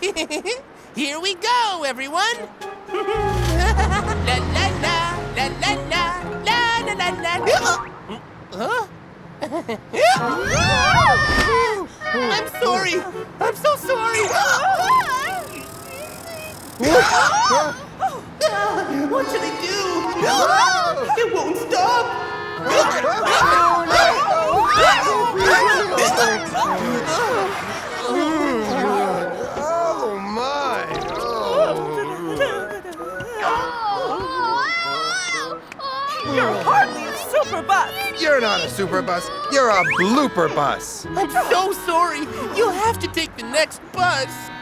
Here we go, everyone. La la la la la la la la la la. Huh? I'm sorry. I'm so sorry. What should I do? It won't stop. Oh my! You're hardly a super bus. You're not a super bus. You're a blooper bus. I'm so sorry. You'll have to take the next bus.